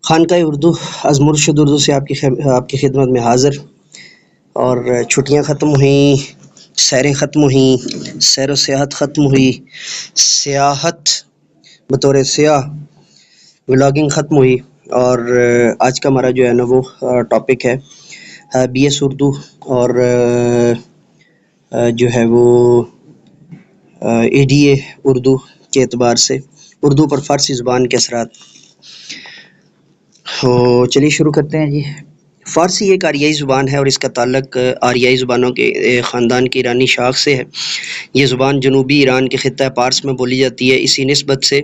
خانقاہ اردو از مرشد اردو سے آپ کی خدمت میں حاضر. اور چھٹیاں ختم ہوئیں، سیریں ختم ہوئیں، سیر و سیاحت ختم ہوئی، سیاحت بطور سیاح ولاگنگ ختم ہوئی. اور آج کا ہمارا جو ہے نا وہ ٹاپک ہے بی ایس اردو اور جو ہے وہ اے ڈی اے اردو کے اعتبار سے اردو پر فارسی زبان کے اثرات. تو چلیے شروع کرتے ہیں جی. فارسی ایک آریائی زبان ہے اور اس کا تعلق آریائی زبانوں کے خاندان کی ایرانی شاخ سے ہے. یہ زبان جنوبی ایران کے خطہ پارس میں بولی جاتی ہے. اسی نسبت سے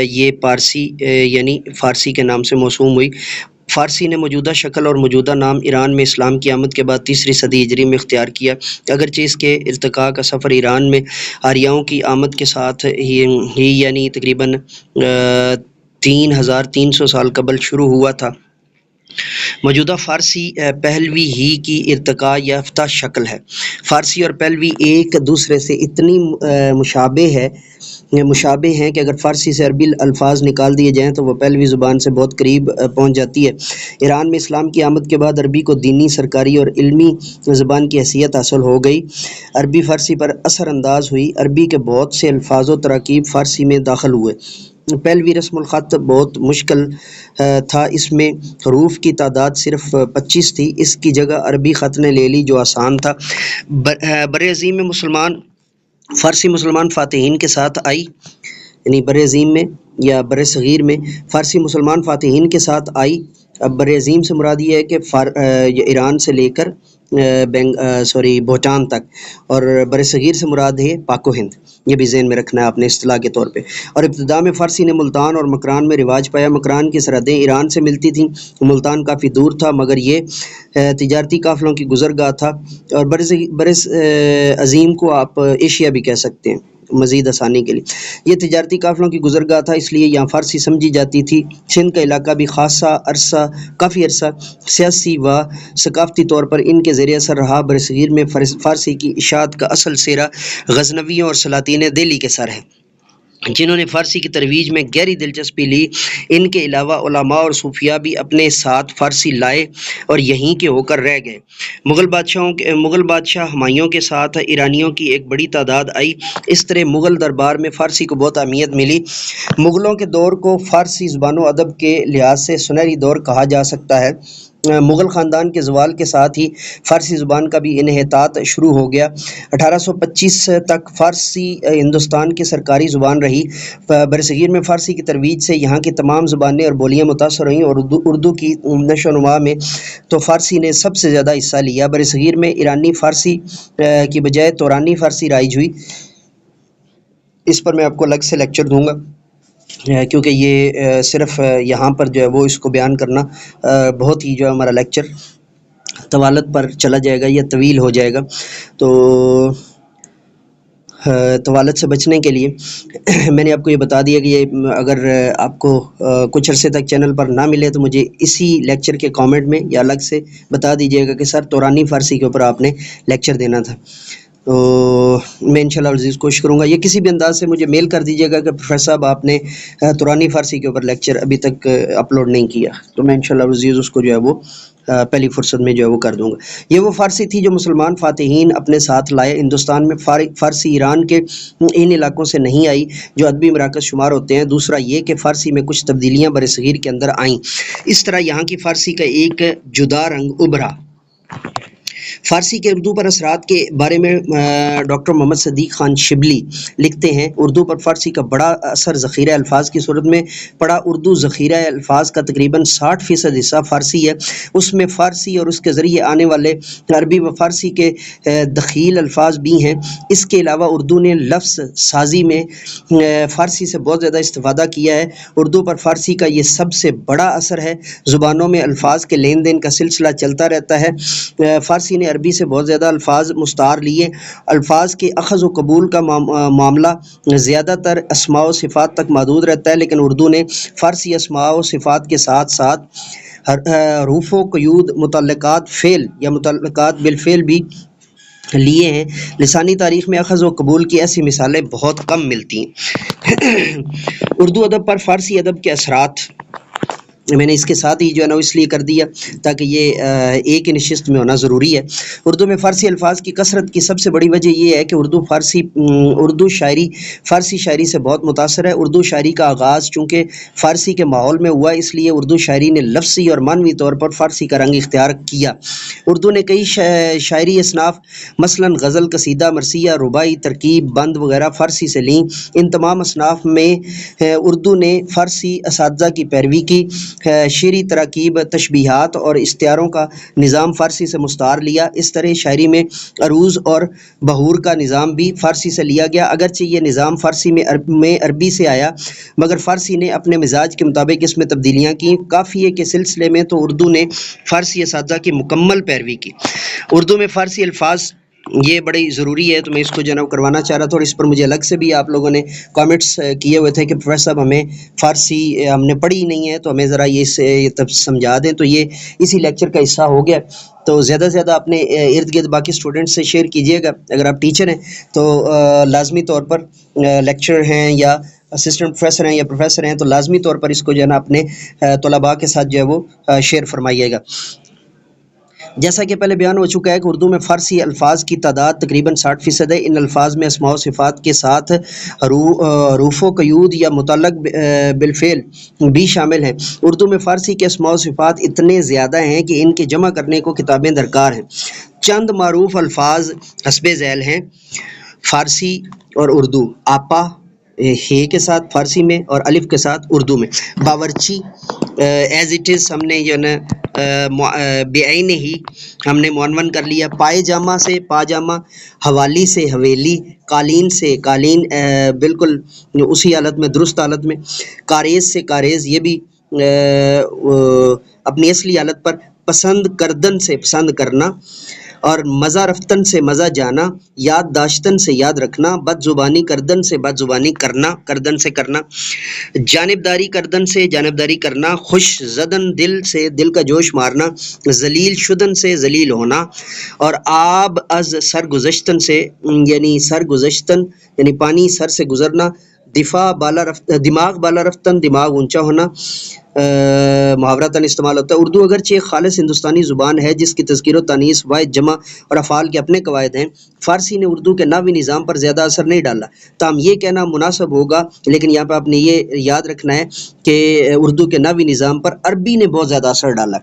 یہ پارسی یعنی فارسی کے نام سے موسوم ہوئی. فارسی نے موجودہ شکل اور موجودہ نام ایران میں اسلام کی آمد کے بعد 3ری صدی ہجری میں اختیار کیا. اگرچہ اس کے ارتقاء کا سفر ایران میں آریاؤں کی آمد کے ساتھ ہی یعنی تقریباً 3300 سال قبل شروع ہوا تھا. موجودہ فارسی پہلوی ہی کی ارتقاء یافتہ شکل ہے. فارسی اور پہلوی ایک دوسرے سے اتنی مشابہ ہیں کہ اگر فارسی سے عربی الفاظ نکال دیے جائیں تو وہ پہلوی زبان سے بہت قریب پہنچ جاتی ہے. ایران میں اسلام کی آمد کے بعد عربی کو دینی، سرکاری اور علمی زبان کی حیثیت حاصل ہو گئی. عربی فارسی پر اثر انداز ہوئی. عربی کے بہت سے الفاظ و تراکیب فارسی میں داخل ہوئے. پہلوی رسم الخط بہت مشکل تھا. اس میں حروف کی تعداد صرف 25 تھی. اس کی جگہ عربی خط نے لے لی جو آسان تھا. برعظیم میں فارسی مسلمان فاتحین کے ساتھ آئی، یعنی برعظیم میں یا برصغیر میں فارسی مسلمان فاتحین کے ساتھ آئی. اب برعظیم سے مراد یہ ہے کہ ایران سے لے کر بھوٹان تک، اور برصغیر سے مراد ہے پاک و ہند. یہ بھی ذہن میں رکھنا ہے آپ نے اصطلاح کے طور پہ. اور ابتدا میں فارسی نے ملتان اور مکران میں رواج پایا. مکران کی سرحدیں ایران سے ملتی تھیں. ملتان کافی دور تھا مگر یہ تجارتی قافلوں کی گزرگاہ تھا. اور عظیم کو آپ ایشیا بھی کہہ سکتے ہیں مزید آسانی کے لیے. یہ تجارتی قافلوں کی گزرگاہ تھا، اس لیے یہاں فارسی سمجھی جاتی تھی. سندھ کا علاقہ بھی کافی عرصہ سیاسی و ثقافتی طور پر ان کے زیر اثر رہا. برصغیر میں فارسی کی اشاعت کا اصل سیرا غزنویوں اور سلاطین دہلی کے سر ہے، جنہوں نے فارسی کی ترویج میں گہری دلچسپی لی. ان کے علاوہ علماء اور صوفیاء بھی اپنے ساتھ فارسی لائے اور یہیں کے ہو کر رہ گئے. مغل بادشاہ ہمایوں کے ساتھ ایرانیوں کی ایک بڑی تعداد آئی. اس طرح مغل دربار میں فارسی کو بہت اہمیت ملی. مغلوں کے دور کو فارسی زبان و ادب کے لحاظ سے سنہری دور کہا جا سکتا ہے. مغل خاندان کے زوال کے ساتھ ہی فارسی زبان کا بھی انحطاط شروع ہو گیا. 1825 تک فارسی ہندوستان کی سرکاری زبان رہی. برصغیر میں فارسی کی ترویج سے یہاں کی تمام زبانیں اور بولیاں متاثر ہوئیں، اور اردو کی نشو و نما میں تو فارسی نے سب سے زیادہ حصہ لیا. برصغیر میں ایرانی فارسی کی بجائے تورانی فارسی رائج ہوئی. اس پر میں آپ کو الگ سے لیکچر دوں گا کیونکہ یہ صرف یہاں پر جو ہے وہ اس کو بیان کرنا بہت ہی جو ہے ہمارا لیکچر طوالت پر چلا جائے گا یا طویل ہو جائے گا. تو طوالت سے بچنے کے لیے میں نے آپ کو یہ بتا دیا کہ یہ اگر آپ کو کچھ عرصے تک چینل پر نہ ملے تو مجھے اسی لیکچر کے کامنٹ میں یا الگ سے بتا دیجیے گا کہ سر تورانی فارسی کے اوپر آپ نے لیکچر دینا تھا. تو میں انشاءاللہ عزیز کوشش کروں گا. یہ کسی بھی انداز سے مجھے میل کر دیجیے گا کہ پروفیسر صاحب آپ نے تورانی فارسی کے اوپر لیکچر ابھی تک اپلوڈ نہیں کیا، تو میں انشاءاللہ عزیز اس کو جو ہے وہ پہلی فرصت میں جو ہے وہ کر دوں گا. یہ وہ فارسی تھی جو مسلمان فاتحین اپنے ساتھ لائے. ہندوستان میں فارسی ایران کے ان علاقوں سے نہیں آئی جو ادبی مراکز شمار ہوتے ہیں. دوسرا یہ کہ فارسی میں کچھ تبدیلیاں برصغیر کے اندر آئیں. اس طرح یہاں کی فارسی کا ایک جدا رنگ ابھرا. فارسی کے اردو پر اثرات کے بارے میں ڈاکٹر محمد صدیق خان شبلی لکھتے ہیں: اردو پر فارسی کا بڑا اثر ذخیرہ الفاظ کی صورت میں پڑا. اردو ذخیرہ الفاظ کا تقریباً 60% حصہ فارسی ہے. اس میں فارسی اور اس کے ذریعے آنے والے عربی و فارسی کے دخیل الفاظ بھی ہیں. اس کے علاوہ اردو نے لفظ سازی میں فارسی سے بہت زیادہ استفادہ کیا ہے. اردو پر فارسی کا یہ سب سے بڑا اثر ہے. زبانوں میں الفاظ کے لین دین کا سلسلہ چلتا رہتا ہے. فارسی نے عربی سے بہت زیادہ الفاظ مستعار لیے. الفاظ کے اخذ و قبول کا معاملہ زیادہ تر اسماء و صفات تک محدود رہتا ہے، لیکن اردو نے فارسی اسماء و صفات کے ساتھ ساتھ حروف و قیود، متعلقات فعل یا متعلقات بالفعل بھی لیے ہیں۔ لسانی تاریخ میں اخذ و قبول کی ایسی مثالیں بہت کم ملتی ہیں۔ اردو ادب پر فارسی ادب کے اثرات میں نے اس کے ساتھ ہی جو ہے نا اس لیے کر دیا تاکہ یہ ایک ہی نشست میں ہونا ضروری ہے۔ اردو میں فارسی الفاظ کی کثرت کی سب سے بڑی وجہ یہ ہے کہ اردو شاعری فارسی شاعری سے بہت متاثر ہے۔ اردو شاعری کا آغاز چونکہ فارسی کے ماحول میں ہوا، اس لیے اردو شاعری نے لفظی اور معنوی طور پر فارسی کا رنگ اختیار کیا۔ اردو نے کئی شاعری اصناف مثلا غزل، قصیدہ، مرثیہ، رباعی، ترکیب، بند وغیرہ فارسی سے لیں۔ ان تمام اصناف میں اردو نے فارسی اساتذہ کی پیروی کی۔ شعری تراکیب، تشبیہات اور استعاروں کا نظام فارسی سے مستعار لیا۔ اس طرح شاعری میں عروض اور بحور کا نظام بھی فارسی سے لیا گیا۔ اگرچہ یہ نظام فارسی میں عربی سے آیا، مگر فارسی نے اپنے مزاج کے مطابق اس میں تبدیلیاں کی۔ قافیے کے سلسلے میں تو اردو نے فارسی اساتذہ کی مکمل پیروی کی۔ اردو میں فارسی الفاظ یہ بڑی ضروری ہے، تو میں اس کو جناب کروانا چاہ رہا تھا، اور اس پر مجھے الگ سے بھی آپ لوگوں نے کامنٹس کیے ہوئے تھے کہ پروفیسر صاحب ہمیں فارسی ہم نے پڑھی نہیں ہے، تو ہمیں ذرا یہ تب سمجھا دیں۔ تو یہ اسی لیکچر کا حصہ ہو گیا، تو زیادہ سے زیادہ اپنے ارد گرد باقی اسٹوڈنٹ سے شیئر کیجیے گا۔ اگر آپ ٹیچر ہیں تو لازمی طور پر لیکچر ہیں یا اسسٹنٹ پروفیسر ہیں یا پروفیسر ہیں، تو لازمی طور پر اس کو جو ہے نا اپنے طلباء کے ساتھ جو ہے وہ شیئر فرمائیے گا۔ جیسا کہ پہلے بیان ہو چکا ہے کہ اردو میں فارسی الفاظ کی تعداد تقریباً 60% ہے۔ ان الفاظ میں اسماء و صفات کے ساتھ حروف و قیود یا متعلق بالفعل بھی شامل ہیں۔ اردو میں فارسی کے اسماء و صفات اتنے زیادہ ہیں کہ ان کے جمع کرنے کو کتابیں درکار ہیں۔ چند معروف الفاظ حسب ذیل ہیں فارسی اور اردو: آپا ہے کے ساتھ فارسی میں اور الف کے ساتھ اردو میں۔ باورچی ایز اٹ از ہم نے جو نا بعین ہی ہم نے معنون کر لیا۔ پائے جامہ سے پاجامہ، حوالی سے حویلی، قالین سے قالین بالکل اسی حالت میں، درست حالت میں۔ کاریز سے کاریز، یہ بھی اپنی اصلی حالت پر۔ پسند کردن سے پسند کرنا، اور مزہ رفتن سے مزہ جانا، یاد داشتن سے یاد رکھنا، بد زبانی کردن سے بد زبانی کرنا، کردن سے کرنا، جانبداری کردن سے جانبداری کرنا، خوش زدن دل سے دل کا جوش مارنا، ذلیل شدن سے ذلیل ہونا، اور آب از سر گزشتن سے یعنی سر گزشتن یعنی پانی سر سے گزرنا، دماغ بالا رفتن دماغ اونچا ہونا محاورتاً استعمال ہوتا ہے۔ اردو اگرچہ ایک خالص ہندوستانی زبان ہے جس کی تذکیر و تانیث، واحد، جمع اور افعال کے اپنے قواعد ہیں، فارسی نے اردو کے نحوی نظام پر زیادہ اثر نہیں ڈالا۔ تاہم یہ کہنا مناسب ہوگا، لیکن یہاں پہ آپ نے یہ یاد رکھنا ہے کہ اردو کے نحوی نظام پر عربی نے بہت زیادہ اثر ڈالا،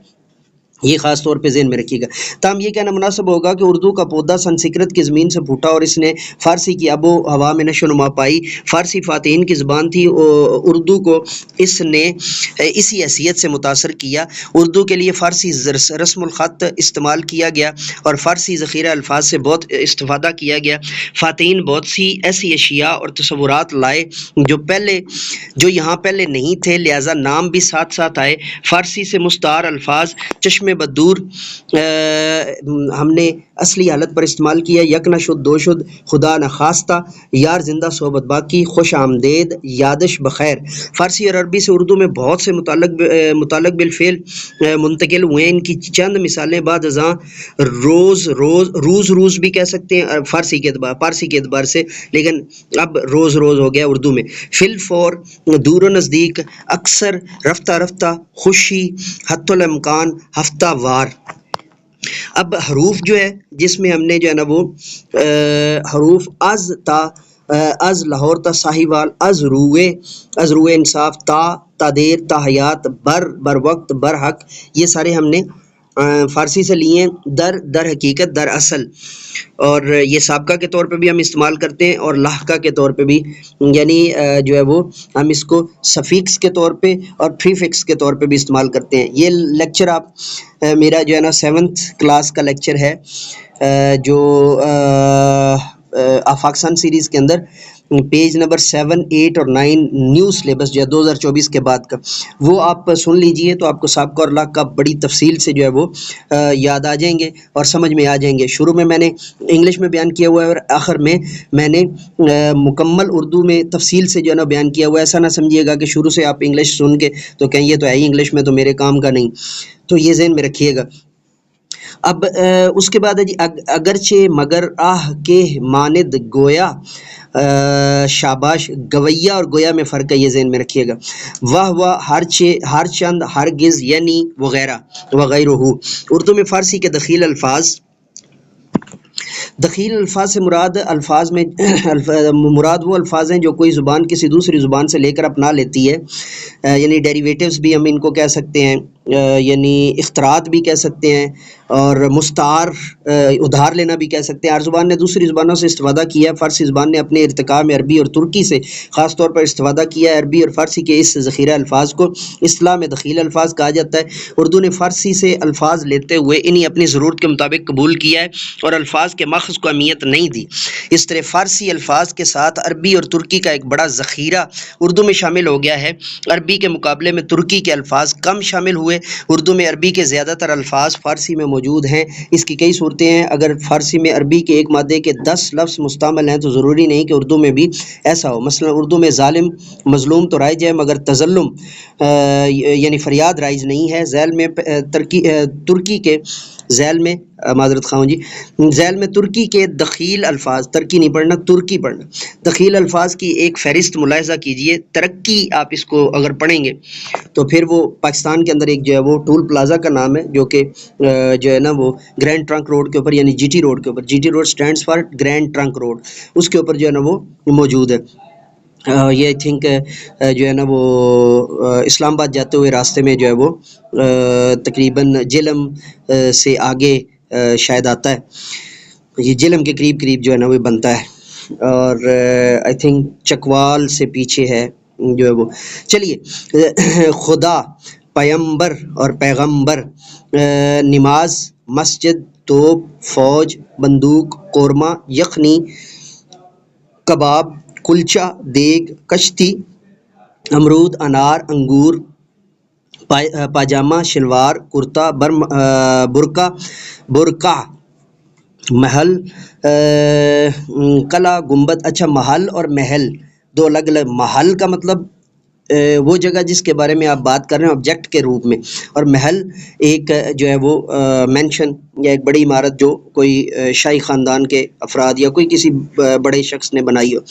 یہ خاص طور پہ ذہن میں رکھیے گا۔ تاہم یہ کہنا مناسب ہوگا کہ اردو کا پودا سنسکرت کی زمین سے پھوٹا اور اس نے فارسی کی آب و ہوا میں نشو و نما پائی۔ فارسی فاتحین کی زبان تھی، اردو کو اس نے اسی حیثیت سے متاثر کیا۔ اردو کے لیے فارسی رسم الخط استعمال کیا گیا اور فارسی ذخیرہ الفاظ سے بہت استفادہ کیا گیا۔ فاتحین بہت سی ایسی اشیاء اور تصورات لائے جو یہاں پہلے نہیں تھے، لہٰذا نام بھی ساتھ ساتھ آئے۔ فارسی سے مستعار الفاظ چشم بدور ہم نے اصلی حالت پر استعمال کیا۔ یک نہ شد دو شد، خدا نخواستہ، یار زندہ صحبت باقی، خوش آمدید، یادش بخیر۔ فارسی اور عربی سے اردو میں بہت سے متعلق بالفعل منتقل ہوئے۔ ان کی چند مثالیں بعد ازاں روز بھی کہہ سکتے ہیں فارسی کے اعتبار سے، لیکن اب روز ہو گیا اردو میں۔ فی الفور، دور و نزدیک، اکثر، رفتہ رفتہ، خوشی، حتی الامکان، ہفتہ وار۔ اب حروف جو ہے جس میں ہم نے جو ہے نا وہ حروف از لاہور تا ساہیوال، از روئے انصاف، تا دیر، تا حیات، بر وقت، بر حق، یہ سارے ہم نے فارسی سے لیے ہیں۔ در حقیقت، در اصل، اور یہ سابقہ کے طور پہ بھی ہم استعمال کرتے ہیں اور لاحقہ کے طور پہ بھی، یعنی جو ہے وہ ہم اس کو سفکس کے طور پہ اور پریفکس کے طور پہ بھی استعمال کرتے ہیں۔ یہ لیکچر آپ میرا جو ہے نا 7th کلاس کا لیکچر ہے جو آفاقسان سیریز کے اندر پیج نمبر 7، 8 اور 9 نیو سلیبس جو ہے 2024 کے بعد کا، وہ آپ سن لیجئے تو آپ کو سابقہ اور لاحقہ بڑی تفصیل سے جو ہے وہ یاد آ جائیں گے اور سمجھ میں آ جائیں گے۔ شروع میں نے انگلش میں بیان کیا ہوا ہے اور آخر میں نے مکمل اردو میں تفصیل سے جو ہے نا بیان کیا ہوا ہے۔ ایسا نہ سمجھیے گا کہ شروع سے آپ انگلش سن کے تو کہیں یہ تو ہے ہی انگلش میں، تو میرے کام کا نہیں، تو یہ ذہن میں رکھیے گا۔ اب اس کے بعد ہے جی اگرچہ مگر آہ کے ماند گویا، شاباش گویا اور گویا میں فرق ہے، یہ ذہن میں رکھیے گا. واہ واہ ہر چند ہرگز یعنی وغیرہ وغیرہ. اردو میں فارسی کے دخیل الفاظ، دخیل الفاظ سے مراد الفاظ میں مراد وہ الفاظ ہیں جو کوئی زبان کسی دوسری زبان سے لے کر اپنا لیتی ہے، یعنی ڈیریویٹیوز بھی ہم ان کو کہہ سکتے ہیں، یعنی اختراعات بھی کہہ سکتے ہیں، اور مستعار ادھار لینا بھی کہہ سکتے ہیں. ہر زبان نے دوسری زبانوں سے استفادہ کیا ہے. فارسی زبان نے اپنے ارتقاء میں عربی اور ترکی سے خاص طور پر استفادہ کیا ہے. عربی اور فارسی کے اس ذخیرہ الفاظ کو اصطلاح میں دخیل الفاظ کہا جاتا ہے. اردو نے فارسی سے الفاظ لیتے ہوئے انہیں اپنی ضرورت کے مطابق قبول کیا ہے اور الفاظ کے ماخذ کو اہمیت نہیں دی. اس طرح فارسی الفاظ کے ساتھ عربی اور ترکی کا ایک بڑا ذخیرہ اردو میں شامل ہو گیا ہے. عربی کے مقابلے میں ترکی کے الفاظ کم شامل ہوئے. اردو میں عربی کے زیادہ تر الفاظ فارسی میں موجود ہیں. اس کی کئی صورتیں ہیں. اگر فارسی میں عربی کے ایک مادے کے 10 لفظ مستعمل ہیں تو ضروری نہیں کہ اردو میں بھی ایسا ہو. مثلا اردو میں ظالم مظلوم تو رائج ہے، مگر تظلم یعنی فریاد رائج نہیں ہے. ذیل میں ترکی کے ذیل میں معذرت خواہوں جی، ذیل میں ترکی کے دخیل الفاظ، ترکی نہیں پڑھنا ترکی پڑھنا، دخیل الفاظ کی ایک فہرست ملاحظہ کیجئے. ترقی آپ اس کو اگر پڑھیں گے تو پھر وہ پاکستان کے اندر ایک جو ہے وہ ٹول پلازا کا نام ہے، جو کہ جو ہے نا وہ گرینڈ ٹرنک روڈ کے اوپر یعنی جی ٹی روڈ کے اوپر، G T road stands for grand trunk road, اس کے اوپر جو ہے نا وہ موجود ہے. یہ آئی تھنک جو ہے نا وہ اسلام آباد جاتے ہوئے راستے میں جو ہے وہ تقریباً جہلم سے آگے شاید آتا ہے. یہ جہلم کے قریب قریب جو ہے نا وہ بنتا ہے، اور آئی تھنک چکوال سے پیچھے ہے جو ہے وہ. چلیے خدا، پیمبر اور پیغمبر، نماز، مسجد، توپ، فوج، بندوق، قورمہ، یخنی، کباب، کلچا، دیگ، کشتی، امرود، انار، انگور، پاجامہ، شلوار، کرتا، برقع، برقع، محل، قلعہ، گنبد. اچھا محل اور محل دو الگ الگ. محل کا مطلب وہ جگہ جس کے بارے میں آپ بات کر رہے ہیں آبجیکٹ کے روپ میں، اور محل ایک جو ہے وہ مینشن یا ایک بڑی عمارت جو کوئی شاہی خاندان کے افراد یا کوئی کسی بڑے شخص نے بنائی ہو.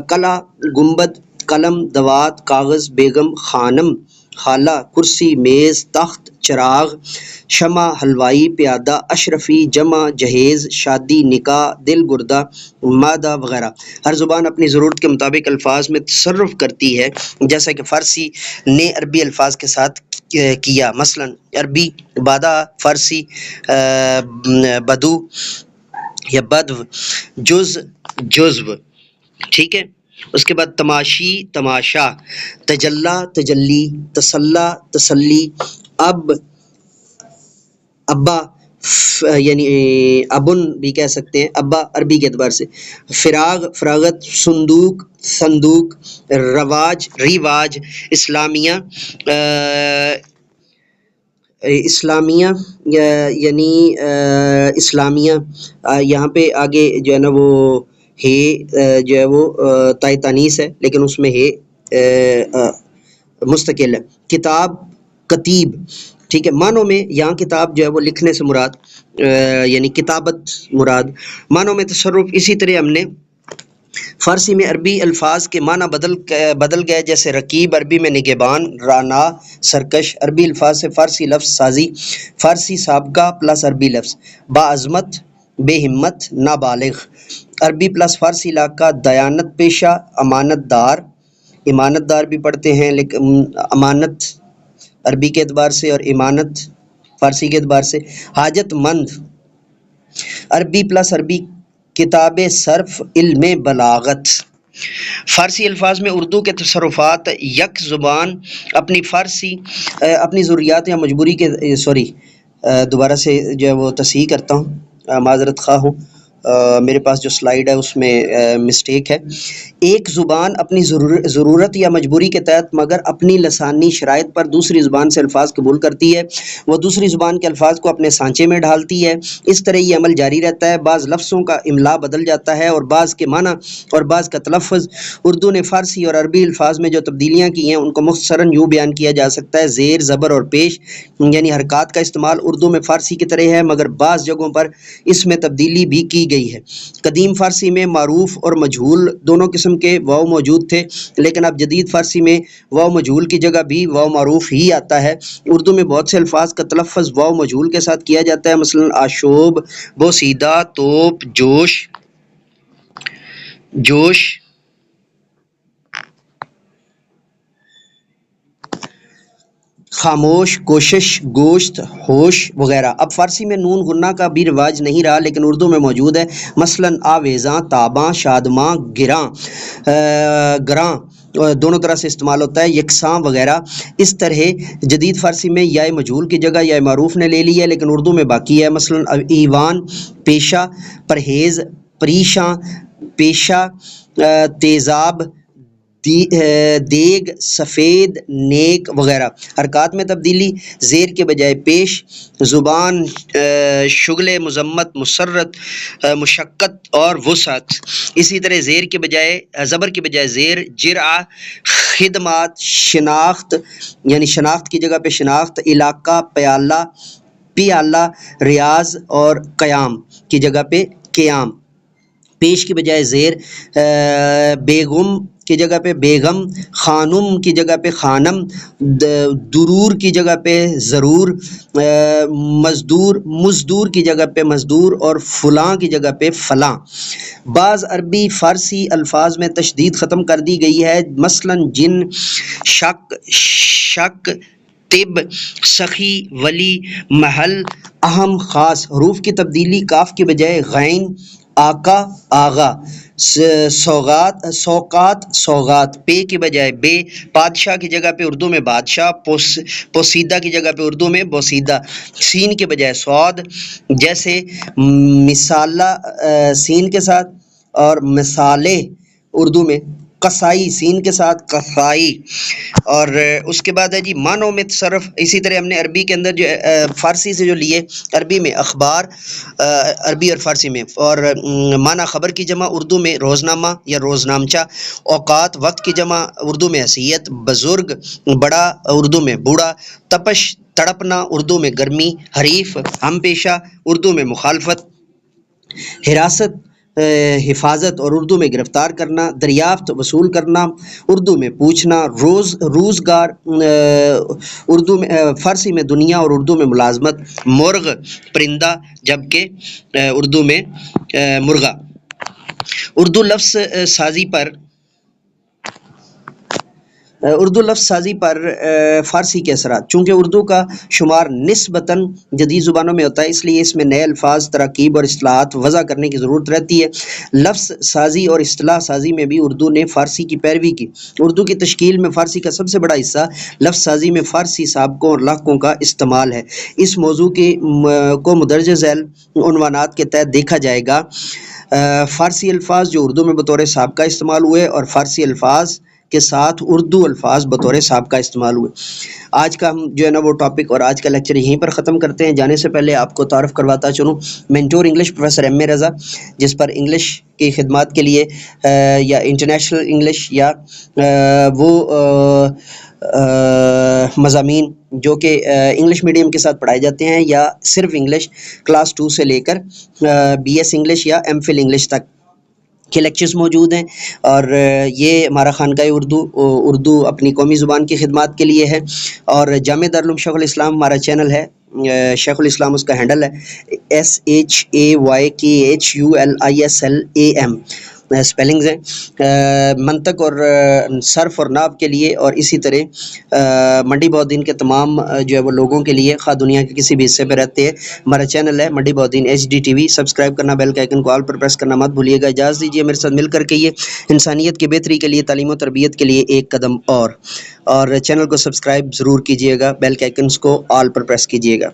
قلعہ، گنبد، قلم، دوات، کاغذ، بیگم، خانم، خالہ، کرسی، میز، تخت، چراغ، شمع، حلوائی، پیادہ، اشرفی، جمع، جہیز، شادی، نکاح، دل گردہ، مادہ وغیرہ. ہر زبان اپنی ضرورت کے مطابق الفاظ میں تصرف کرتی ہے، جیسا کہ فارسی نے عربی الفاظ کے ساتھ کیا. مثلا عربی بادہ، فارسی بدو یا بدو، جز جزو. ٹھیک ہے. اس کے بعد تماشی، تماشا، تجلی، تجلی، تسلی، تسلی، اب، ابا یعنی ابن بھی کہہ سکتے ہیں، ابا عربی کے اعتبار سے. فراغ، فراغت، صندوق، صندوق، رواج، رواج، اسلامیہ، اسلامیہ یعنی اسلامیہ. یہاں پہ آگے جو ہے نا وہ ہے جو ہے وہ تائی تانیس ہے، لیکن اس میں ہے مستقل ہے. کتاب، کتیب. ٹھیک ہے. معنوں میں یہاں کتاب جو ہے وہ لکھنے سے مراد یعنی کتابت مراد. معنوں میں تصرف اسی طرح ہم نے فارسی میں عربی الفاظ کے معنی بدل گئے، جیسے رقیب عربی میں نگہبان، رانا سرکش. عربی الفاظ سے فارسی لفظ سازی، فارسی سابقہ پلس عربی لفظ. باعظمت، بے ہمت، نابالغ. عربی پلس فارسی علاقہ، دیانت پیشہ، امانت دار. امانت دار بھی پڑھتے ہیں، لیکن امانت عربی کے اعتبار سے اور امانت فارسی کے اعتبار سے. حاجت مند عربی پلس عربی کتاب صرف، علم بلاغت. فارسی الفاظ میں اردو کے تصرفات. یک زبان اپنی فارسی اپنی ضروریات یا مجبوری کے دوبارہ سے جو ہے وہ تصحیح کرتا ہوں، معذرت خواہ ہوں. میرے پاس جو سلائیڈ ہے اس میں مسٹیک ہے. ایک زبان اپنی ضرورت یا مجبوری کے تحت مگر اپنی لسانی شرائط پر دوسری زبان سے الفاظ قبول کرتی ہے. وہ دوسری زبان کے الفاظ کو اپنے سانچے میں ڈھالتی ہے. اس طرح یہ عمل جاری رہتا ہے. بعض لفظوں کا املا بدل جاتا ہے اور بعض کے معنی اور بعض کا تلفظ. اردو نے فارسی اور عربی الفاظ میں جو تبدیلیاں کی ہیں ان کو مختصراً یوں بیان کیا جا سکتا ہے: زیر، زبر اور پیش یعنی حرکات کا استعمال اردو میں فارسی کی طرح ہے، مگر بعض جگہوں پر اس میں تبدیلی بھی کی گئی ہے. قدیم فارسی میں معروف اور مجہول دونوں قسم کے واو موجود تھے، لیکن اب جدید فارسی میں واو مجہول کی جگہ بھی واو معروف ہی آتا ہے. اردو میں بہت سے الفاظ کا تلفظ واو مجہول کے ساتھ کیا جاتا ہے، مثلا آشوب، بوسیدہ، توپ، جوش، خاموش، کوشش، گوشت، ہوش وغیرہ. اب فارسی میں نون غنہ کا بھی رواج نہیں رہا، لیکن اردو میں موجود ہے، مثلا آویزاں، تاباں، شادماں، گراں دونوں طرح سے استعمال ہوتا ہے، یکساں وغیرہ. اس طرح جدید فارسی میں یا مجہول کی جگہ یا معروف نے لے لی ہے، لیکن اردو میں باقی ہے، مثلا ایوان، پیشہ، پرہیز، پریشاں، پیشہ، تیزاب، دیگ، سفید، نیک وغیرہ. حرکات میں تبدیلی: زیر کے بجائے پیش، زبان، شغل، مذمت، مسرت، مشقت اور وسعت. اسی طرح زبر کے بجائے زیر، جرعہ، خدمات، شناخت یعنی شناخت کی جگہ پہ شناخت، علاقہ، پیالہ، ریاض اور قیام کی جگہ پہ قیام. پیش کی بجائے زیر، بیگم کی جگہ پہ بیگم، خانم کی جگہ پہ خانم، درور کی جگہ پہ ضرور، مزدور کی جگہ پہ مزدور اور فلاں کی جگہ پہ فلاں. بعض عربی فارسی الفاظ میں تشدید ختم کر دی گئی ہے، مثلا جن، شک، طب، سخی، ولی، محل، اہم، خاص. حروف کی تبدیلی: کاف کی بجائے غین، آقا، آغا، سوغات، پے کی بجائے بے، بادشاہ کی جگہ پہ اردو میں بادشاہ، پوسیدہ کی جگہ پہ اردو میں بوسیدہ، سین کے بجائے صاد، جیسے مثالہ سین کے ساتھ، اور مثالے اردو میں قصائی سین کے ساتھ قصائی. اور اس کے بعد ہے جی معنوں میں تصرف. اسی طرح ہم نے عربی کے اندر جو فارسی سے جو لیے، عربی میں اخبار، عربی اور فارسی میں، اور معنی خبر کی جمع اردو میں روزنامہ یا روزنامچہ، اوقات وقت کی جمع اردو میں حیثیت، بزرگ بڑا اردو میں بوڑھا، تپش تڑپنا اردو میں گرمی، حریف ہم پیشہ اردو میں مخالفت، حراست حفاظت اور اردو میں گرفتار کرنا، دریافت وصول کرنا اردو میں پوچھنا، روزگار اردو میں فارسی میں دنیا اور اردو میں ملازمت، مرغ پرندہ جبکہ اردو میں مرغا. اردو لفظ سازی پر فارسی کے اثرات: چونکہ اردو کا شمار نسبتاً جدید زبانوں میں ہوتا ہے، اس لیے اس میں نئے الفاظ، تراکیب اور اصطلاحات وضع کرنے کی ضرورت رہتی ہے. لفظ سازی اور اصطلاح سازی میں بھی اردو نے فارسی کی پیروی کی. اردو کی تشکیل میں فارسی کا سب سے بڑا حصہ لفظ سازی میں فارسی سابقوں اور لاحقوں کا استعمال ہے. اس موضوع کو مندرجہ ذیل عنوانات کے تحت دیکھا جائے گا: فارسی الفاظ جو اردو میں بطور سابقہ استعمال ہوئے، اور فارسی الفاظ کے ساتھ اردو الفاظ بطور سابقہ استعمال ہوئے. آج کا ہم جو ہے نا وہ ٹاپک اور آج کا لیکچر یہیں پر ختم کرتے ہیں. جانے سے پہلے آپ کو تعارف کرواتا چلوں، مینٹور انگلش پروفیسر ایم اے رضا، جس پر انگلش کی خدمات کے لیے یا انٹرنیشنل انگلش یا وہ مضامین جو کہ انگلش میڈیم کے ساتھ پڑھائے جاتے ہیں، یا صرف انگلش کلاس 2 سے لے کر بی ایس انگلش یا ایم فل انگلش تک کے لیکچرز موجود ہیں. اور یہ ہمارا خانقاہ اردو اپنی قومی زبان کی خدمات کے لیے ہے. اور جامعہ دارالعلوم شیخ الاسلام ہمارا چینل ہے، شیخ الاسلام اس کا ہینڈل ہے، SHAYKHULISLAM اسپیلنگز ہیں. منطق اور صرف اور نحو کے لیے، اور اسی طرح منڈی بہدین کے تمام جو ہے وہ لوگوں کے لیے، خواہ دنیا کے کسی بھی حصے پہ رہتے ہیں، ہمارا چینل ہے منڈی بہدین HDTV. سبسکرائب کرنا، بیل کے آئیکن کو آل پر پریس کرنا مت بھولیے گا. اجازت دیجیے میرے ساتھ مل کر کے یہ انسانیت کی بہتری کے لیے، تعلیم و تربیت کے لیے ایک قدم اور چینل کو سبسکرائب ضرور کیجیے گا، بیل کے آئیکنس کو آل پر پریس کیجیے گا.